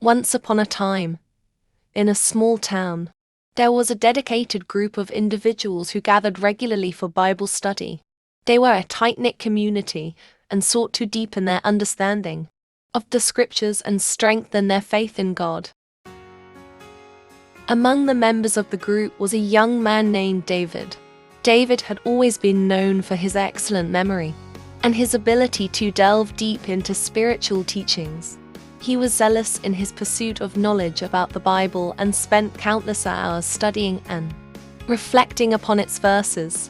Once upon a time, in a small town, there was a dedicated group of individuals who gathered regularly for Bible study. They were a tight-knit community and sought to deepen their understanding of the scriptures and strengthen their faith in God. Among the members of the group was a young man named David. David had always been known for his excellent memory and his ability to delve deep into spiritual teachings. He was zealous in his pursuit of knowledge about the Bible and spent countless hours studying and reflecting upon its verses.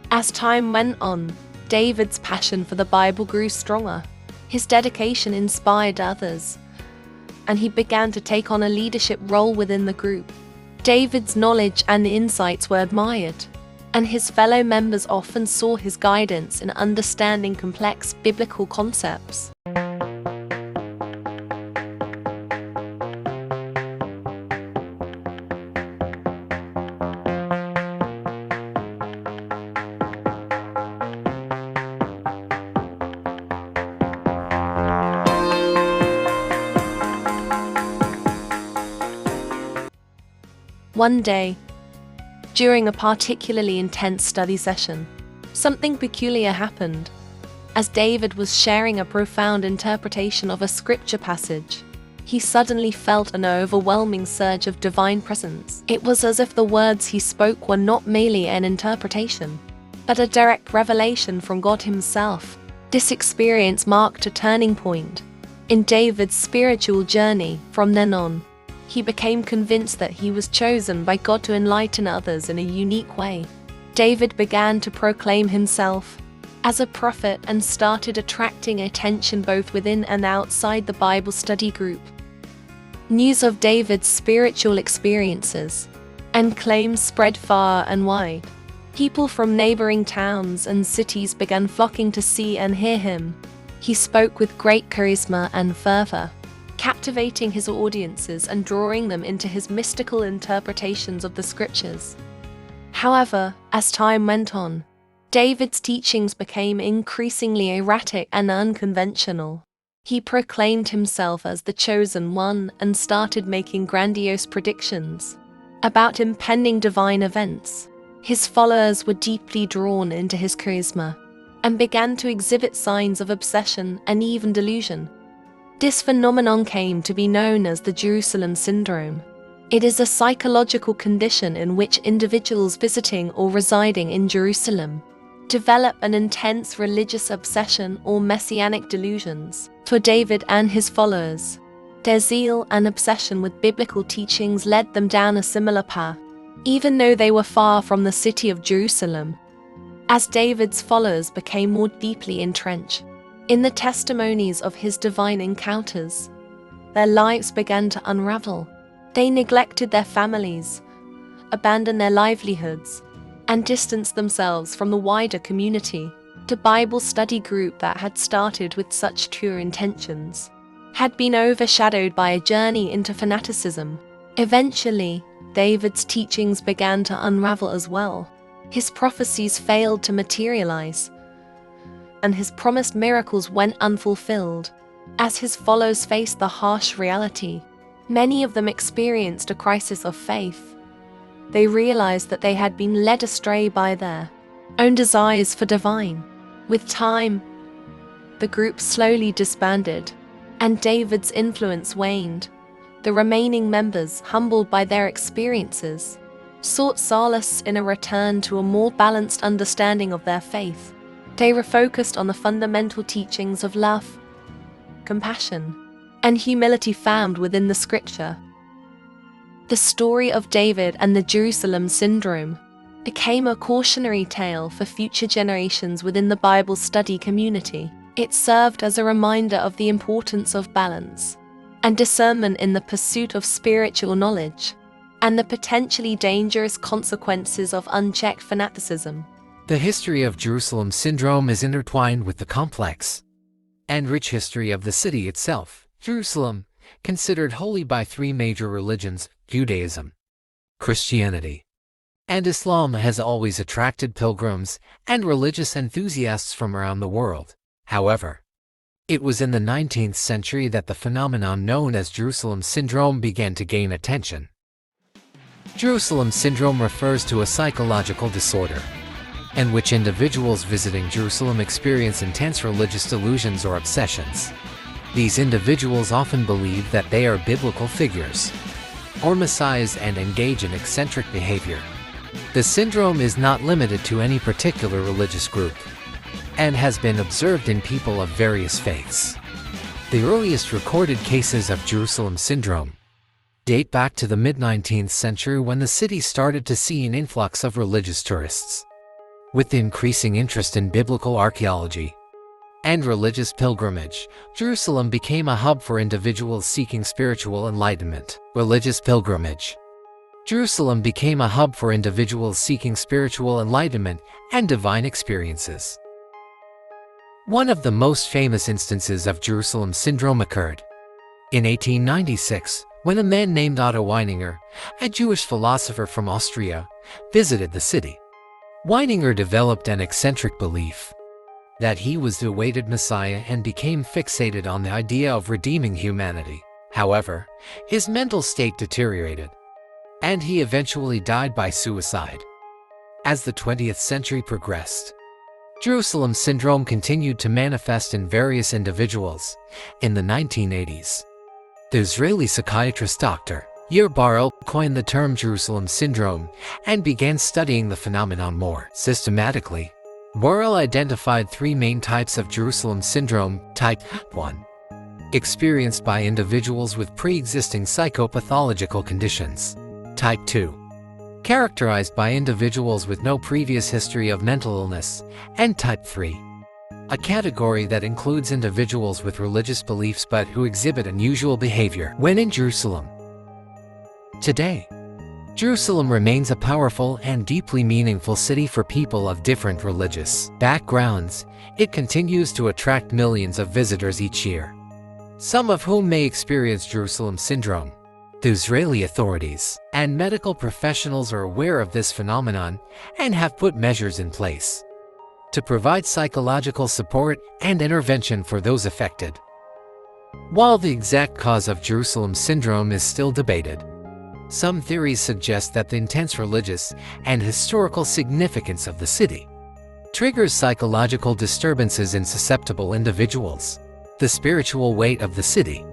As time went on, David's passion for the Bible grew stronger. His dedication inspired others, and he began to take on a leadership role within the group. David's knowledge and insights were admired, and his fellow members often saw his guidance in understanding complex biblical concepts. One day, during a particularly intense study session, something peculiar happened. As David was sharing a profound interpretation of a scripture passage, he suddenly felt an overwhelming surge of divine presence. It was as if the words he spoke were not merely an interpretation, but a direct revelation from God himself. This experience marked a turning point in David's spiritual journey. From then on, he became convinced that he was chosen by God to enlighten others in a unique way. David began to proclaim himself as a prophet and started attracting attention both within and outside the Bible study group. News of David's spiritual experiences and claims spread far and wide. People from neighboring towns and cities began flocking to see and hear him. He spoke with great charisma and fervor, captivating his audiences and drawing them into his mystical interpretations of the scriptures. However, as time went on, David's teachings became increasingly erratic and unconventional. He proclaimed himself as the chosen one and started making grandiose predictions about impending divine events. His followers were deeply drawn into his charisma and began to exhibit signs of obsession and even delusion. This phenomenon came to be known as the Jerusalem syndrome. It is a psychological condition in which individuals visiting or residing in Jerusalem develop an intense religious obsession or messianic delusions. For David and his followers, their zeal and obsession with biblical teachings led them down a similar path, even though they were far from the city of Jerusalem. As David's followers became more deeply entrenched in the testimonies of his divine encounters, their lives began to unravel. They neglected their families, abandoned their livelihoods, and distanced themselves from the wider community. The Bible study group that had started with such pure intentions had been overshadowed by a journey into fanaticism. Eventually, David's teachings began to unravel as well. His prophecies failed to materialize, and his promised miracles went unfulfilled. As his followers faced the harsh reality, many of them experienced a crisis of faith. They realized that they had been led astray by their own desires for divine. With time, the group slowly disbanded, and David's influence waned. The remaining members, humbled by their experiences, sought solace in a return to a more balanced understanding of their faith. They refocused on the fundamental teachings of love, compassion, and humility found within the scripture. The story of David and the Jerusalem syndrome became a cautionary tale for future generations within the Bible study community. It served as a reminder of the importance of balance and discernment in the pursuit of spiritual knowledge, and the potentially dangerous consequences of unchecked fanaticism. The history of Jerusalem syndrome is intertwined with the complex and rich history of the city itself. Jerusalem, considered holy by three major religions, Judaism, Christianity, and Islam, has always attracted pilgrims and religious enthusiasts from around the world. However, It was in the 19th century that the phenomenon known as Jerusalem syndrome began to gain attention. Jerusalem syndrome refers to a psychological disorder in which individuals visiting Jerusalem experience intense religious delusions or obsessions. These individuals often believe that they are biblical figures or messiahs and engage in eccentric behavior. The syndrome is not limited to any particular religious group and has been observed in people of various faiths. The earliest recorded cases of Jerusalem syndrome date back to the mid-19th century when the city started to see an influx of religious tourists. With the increasing interest in biblical archaeology and religious pilgrimage, Jerusalem became a hub for individuals seeking spiritual enlightenment. Religious pilgrimage. Jerusalem became a hub for individuals seeking spiritual enlightenment and divine experiences. One of the most famous instances of Jerusalem syndrome occurred in 1896, when a man named Otto Weininger, a Jewish philosopher from Austria, visited the city. Weininger developed an eccentric belief that he was the awaited Messiah and became fixated on the idea of redeeming humanity. However, his mental state deteriorated, and he eventually died by suicide. As the 20th century progressed, Jerusalem syndrome continued to manifest in various individuals. In the 1980s, the Israeli psychiatrist Dr. Yair Barel coined the term Jerusalem syndrome and began studying the phenomenon more systematically. Barel identified three main types of Jerusalem syndrome. Type 1. Experienced by individuals with pre-existing psychopathological conditions. Type 2. Characterized by individuals with no previous history of mental illness. And Type 3. A category that includes individuals with religious beliefs but who exhibit unusual behavior when in Jerusalem. Today, Jerusalem remains a powerful and deeply meaningful city for people of different religious backgrounds. It continues to attract millions of visitors each year, some of whom may experience Jerusalem syndrome. The Israeli authorities and medical professionals are aware of this phenomenon and have put measures in place to provide psychological support and intervention for those affected. While the exact cause of Jerusalem syndrome is still debated, some theories suggest that the intense religious and historical significance of the city triggers psychological disturbances in susceptible individuals. The spiritual weight of the city,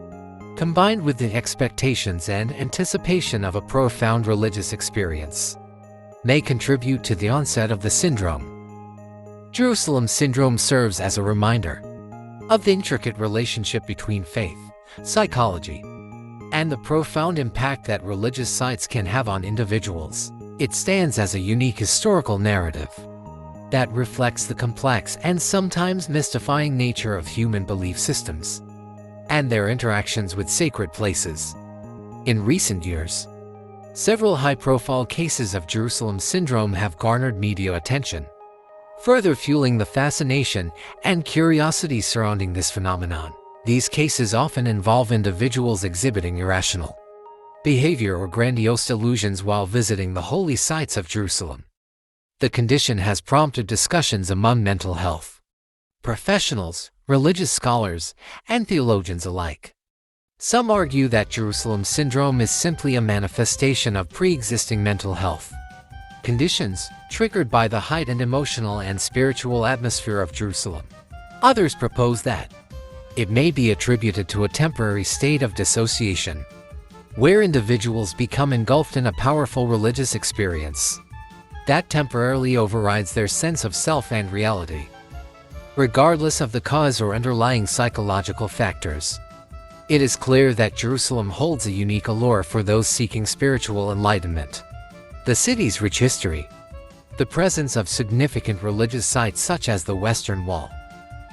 combined with the expectations and anticipation of a profound religious experience, may contribute to the onset of the syndrome. Jerusalem syndrome serves as a reminder of the intricate relationship between faith, psychology, and the profound impact that religious sites can have on individuals. It stands as a unique historical narrative that reflects the complex and sometimes mystifying nature of human belief systems and their interactions with sacred places. In recent years, several high-profile cases of Jerusalem syndrome have garnered media attention, further fueling the fascination and curiosity surrounding this phenomenon. These cases often involve individuals exhibiting irrational behavior or grandiose delusions while visiting the holy sites of Jerusalem. The condition has prompted discussions among mental health professionals, religious scholars, and theologians alike. Some argue that Jerusalem syndrome is simply a manifestation of pre-existing mental health conditions triggered by the heightened emotional and spiritual atmosphere of Jerusalem. Others propose that it may be attributed to a temporary state of dissociation, where individuals become engulfed in a powerful religious experience that temporarily overrides their sense of self and reality. Regardless of the cause or underlying psychological factors, it is clear that Jerusalem holds a unique allure for those seeking spiritual enlightenment. The city's rich history, the presence of significant religious sites such as the Western Wall,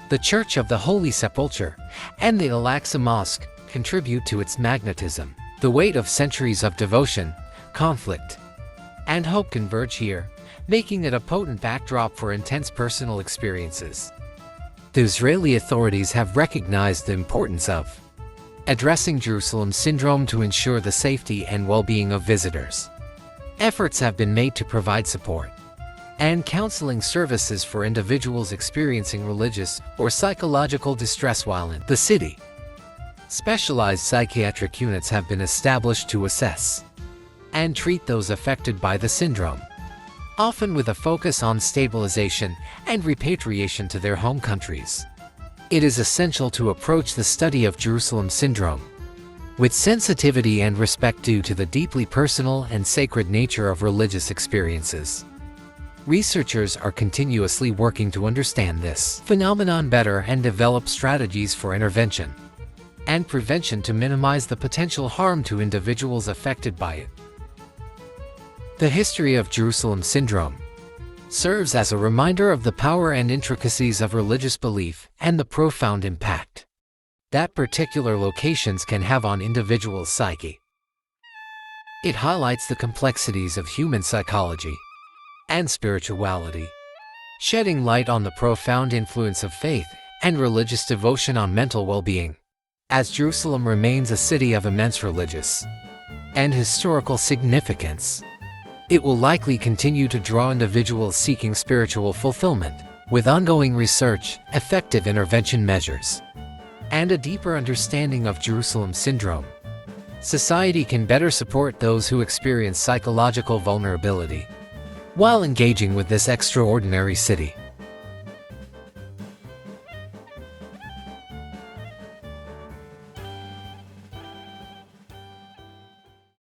the Church of the Holy Sepulchre, and the Al-Aqsa Mosque contribute to its magnetism. The weight of centuries of devotion, conflict, and hope converge here, making it a potent backdrop for intense personal experiences. The Israeli authorities have recognized the importance of addressing Jerusalem syndrome to ensure the safety and well-being of visitors. Efforts have been made to provide support and counseling services for individuals experiencing religious or psychological distress while in the city. Specialized psychiatric units have been established to assess and treat those affected by the syndrome, often with a focus on stabilization and repatriation to their home countries. It is essential to approach the study of Jerusalem syndrome with sensitivity and respect due to the deeply personal and sacred nature of religious experiences. Researchers are continuously working to understand this phenomenon better and develop strategies for intervention and prevention to minimize the potential harm to individuals affected by it. The history of Jerusalem syndrome serves as a reminder of the power and intricacies of religious belief and the profound impact that particular locations can have on individuals' psyche. It highlights the complexities of human psychology and spirituality, shedding light on the profound influence of faith and religious devotion on mental well-being. As Jerusalem remains a city of immense religious and historical significance, it will likely continue to draw individuals seeking spiritual fulfillment. With ongoing research, effective intervention measures, and a deeper understanding of Jerusalem syndrome, society can better support those who experience psychological vulnerability while engaging with this extraordinary city.